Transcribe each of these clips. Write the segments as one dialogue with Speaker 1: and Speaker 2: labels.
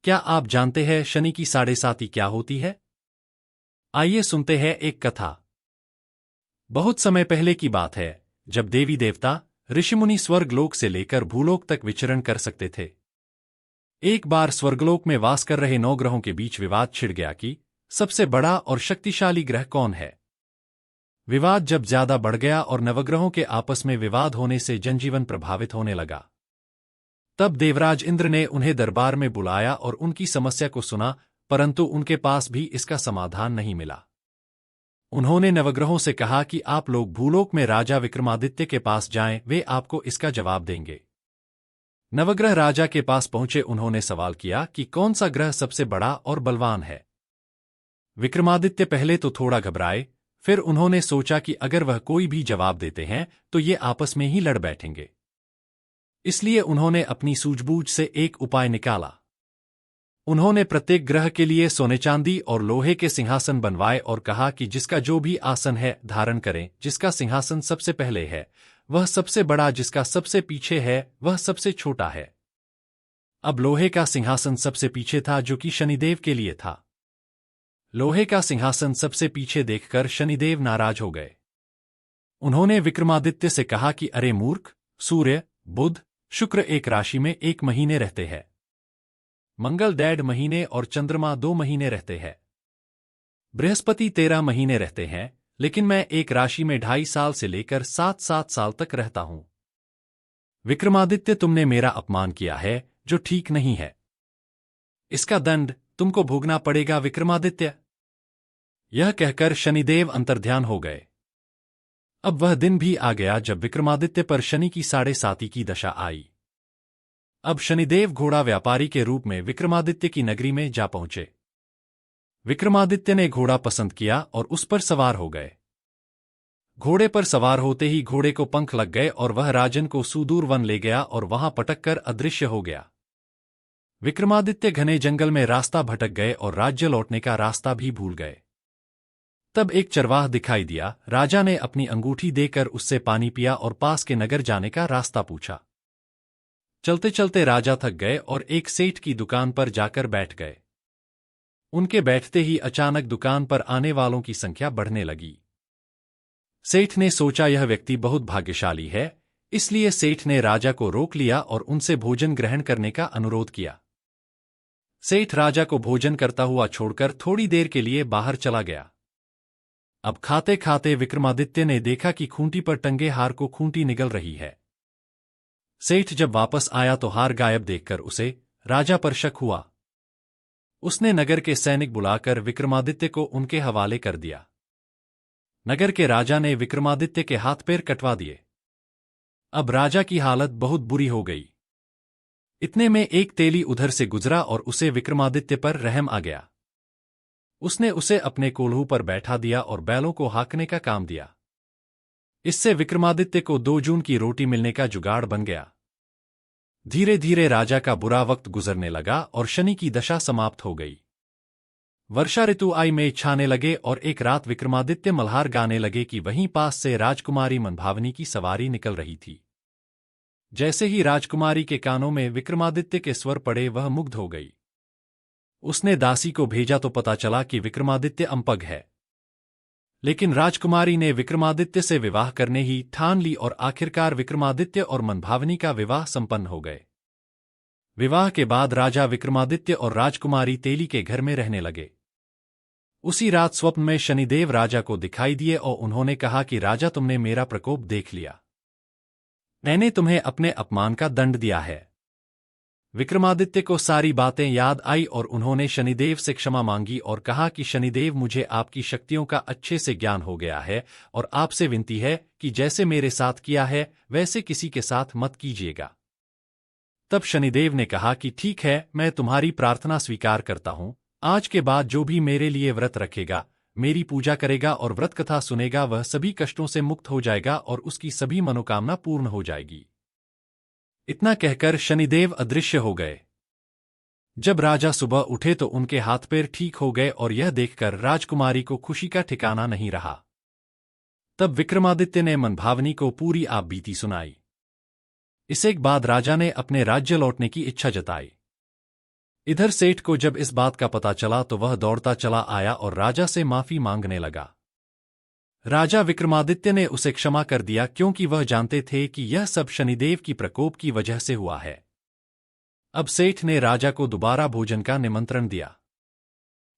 Speaker 1: क्या आप जानते हैं शनि की साढ़े साती क्या होती है? आइए सुनते हैं एक कथा। बहुत समय पहले की बात है, जब देवी देवता, ऋषिमुनि स्वर्गलोक से लेकर भूलोक तक विचरण कर सकते थे। एक बार स्वर्गलोक में वास कर रहे 9 ग्रहों के बीच विवाद छिड़ गया कि सबसे बड़ा और शक्तिशाली ग्रह कौन है। विवाद जब ज्यादा बढ़ गया और नवग्रहों के आपस में विवाद होने से जनजीवन प्रभावित होने लगा, तब देवराज इंद्र ने उन्हें दरबार में बुलाया और उनकी समस्या को सुना, परंतु उनके पास भी इसका समाधान नहीं मिला। उन्होंने नवग्रहों से कहा कि आप लोग भूलोक में राजा विक्रमादित्य के पास जाएं, वे आपको इसका जवाब देंगे। नवग्रह राजा के पास पहुंचे। उन्होंने सवाल किया कि कौन सा ग्रह सबसे बड़ा और बलवान है। विक्रमादित्य पहले तो थोड़ा घबराए, फिर उन्होंने सोचा कि अगर वह कोई भी जवाब देते हैं तो ये आपस में ही लड़ बैठेंगे। इसलिए उन्होंने अपनी सूझबूझ से एक उपाय निकाला। उन्होंने प्रत्येक ग्रह के लिए सोने चांदी और लोहे के सिंहासन बनवाए और कहा कि जिसका जो भी आसन है धारण करें। जिसका सिंहासन सबसे पहले है वह सबसे बड़ा, जिसका सबसे पीछे है वह सबसे छोटा है। अब लोहे का सिंहासन सबसे पीछे था, जो कि शनिदेव के लिए था। लोहे का सिंहासन सबसे पीछे देखकर शनिदेव नाराज हो गए। उन्होंने विक्रमादित्य से कहा कि अरे मूर्ख, सूर्य, बुध, शुक्र एक राशि में 1 महीने रहते हैं, मंगल 1.5 महीने और चंद्रमा 2 महीने रहते हैं, बृहस्पति 13 महीने रहते हैं, लेकिन मैं एक राशि में 2.5 साल से लेकर 7-7 साल तक रहता हूं। विक्रमादित्य, तुमने मेरा अपमान किया है, जो ठीक नहीं है। इसका दंड तुमको भोगना पड़ेगा विक्रमादित्य। यह कहकर शनिदेव अंतर्ध्यान हो गए। अब वह दिन भी आ गया जब विक्रमादित्य पर शनि की साढ़े साती की दशा आई। अब शनिदेव घोड़ा व्यापारी के रूप में विक्रमादित्य की नगरी में जा पहुंचे। विक्रमादित्य ने घोड़ा पसंद किया और उस पर सवार हो गए। घोड़े पर सवार होते ही घोड़े को पंख लग गए और वह राजन को सुदूर वन ले गया और वहां पटककर अदृश्य हो गया। विक्रमादित्य घने जंगल में रास्ता भटक गए और राज्य लौटने का रास्ता भी भूल गए। तब एक चरवाह दिखाई दिया। राजा ने अपनी अंगूठी देकर उससे पानी पिया और पास के नगर जाने का रास्ता पूछा। चलते चलते राजा थक गए और एक सेठ की दुकान पर जाकर बैठ गए। उनके बैठते ही अचानक दुकान पर आने वालों की संख्या बढ़ने लगी। सेठ ने सोचा यह व्यक्ति बहुत भाग्यशाली है, इसलिए सेठ ने राजा को रोक लिया और उनसे भोजन ग्रहण करने का अनुरोध किया। सेठ राजा को भोजन करता हुआ छोड़कर थोड़ी देर के लिए बाहर चला गया। अब खाते खाते विक्रमादित्य ने देखा कि खूंटी पर टंगे हार को खूंटी निगल रही है। सेठ जब वापस आया तो हार गायब देखकर उसे राजा पर शक हुआ। उसने नगर के सैनिक बुलाकर विक्रमादित्य को उनके हवाले कर दिया। नगर के राजा ने विक्रमादित्य के हाथ पैर कटवा दिए। अब राजा की हालत बहुत बुरी हो गई। इतने में एक तेली उधर से गुजरा और उसे विक्रमादित्य पर रहम आ गया। उसने उसे अपने कोल्हू पर बैठा दिया और बैलों को हाँकने का काम दिया। इससे विक्रमादित्य को 2 जून की रोटी मिलने का जुगाड़ बन गया। धीरे धीरे राजा का बुरा वक्त गुजरने लगा और शनि की दशा समाप्त हो गई। वर्षा ऋतु आई, में छाने लगे और एक रात विक्रमादित्य मल्हार गाने लगे कि वहीं पास से राजकुमारी मनभावनी की सवारी निकल रही थी। जैसे ही राजकुमारी के कानों में विक्रमादित्य के स्वर पड़े, वह मुग्ध हो गई। उसने दासी को भेजा तो पता चला कि विक्रमादित्य अंपग है। लेकिन राजकुमारी ने विक्रमादित्य से विवाह करने ही ठान ली और आखिरकार विक्रमादित्य और मनभावनी का विवाह संपन्न हो गए। विवाह के बाद राजा विक्रमादित्य और राजकुमारी तेली के घर में रहने लगे। उसी रात स्वप्न में शनिदेव राजा को दिखाई दिए और उन्होंने कहा कि राजा, तुमने मेरा प्रकोप देख लिया। मैंने तुम्हें अपने अपमान का दंड दिया है। विक्रमादित्य को सारी बातें याद आई और उन्होंने शनिदेव से क्षमा मांगी और कहा कि शनिदेव, मुझे आपकी शक्तियों का अच्छे से ज्ञान हो गया है और आपसे विनती है कि जैसे मेरे साथ किया है वैसे किसी के साथ मत कीजिएगा। तब शनिदेव ने कहा कि ठीक है, मैं तुम्हारी प्रार्थना स्वीकार करता हूं। आज के बाद जो भी मेरे लिए व्रत रखेगा, मेरी पूजा करेगा और व्रत कथा सुनेगा, वह सभी कष्टों से मुक्त हो जाएगा और उसकी सभी मनोकामना पूर्ण हो जाएगी। इतना कहकर शनिदेव अदृश्य हो गए। जब राजा सुबह उठे तो उनके हाथ पैर ठीक हो गए और यह देखकर राजकुमारी को खुशी का ठिकाना नहीं रहा। तब विक्रमादित्य ने मनभावनी को पूरी आप बीती सुनाई। इसके बाद राजा ने अपने राज्य लौटने की इच्छा जताई। इधर सेठ को जब इस बात का पता चला तो वह दौड़ता चला आया और राजा से माफी मांगने लगा। राजा विक्रमादित्य ने उसे क्षमा कर दिया क्योंकि वह जानते थे कि यह सब शनिदेव की प्रकोप की वजह से हुआ है। अब सेठ ने राजा को दोबारा भोजन का निमंत्रण दिया।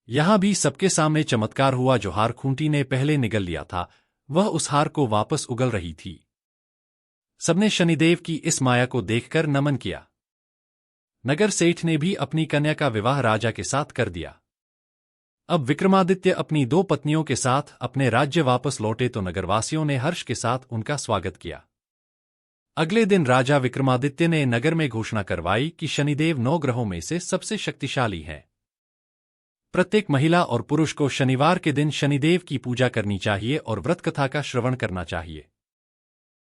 Speaker 1: यहां भी सबके सामने चमत्कार हुआ। जो हार खूंटी ने पहले निगल लिया था वह उस हार को वापस उगल रही थी। सबने शनिदेव की इस माया को देखकर नमन किया। नगर सेठ ने भी अपनी कन्या का विवाह राजा के साथ कर दिया। अब विक्रमादित्य अपनी 2 पत्नियों के साथ अपने राज्य वापस लौटे तो नगरवासियों ने हर्ष के साथ उनका स्वागत किया। अगले दिन राजा विक्रमादित्य ने नगर में घोषणा करवाई कि शनिदेव 9 ग्रहों में से सबसे शक्तिशाली हैं। प्रत्येक महिला और पुरुष को शनिवार के दिन शनिदेव की पूजा करनी चाहिए और व्रत कथा का श्रवण करना चाहिए।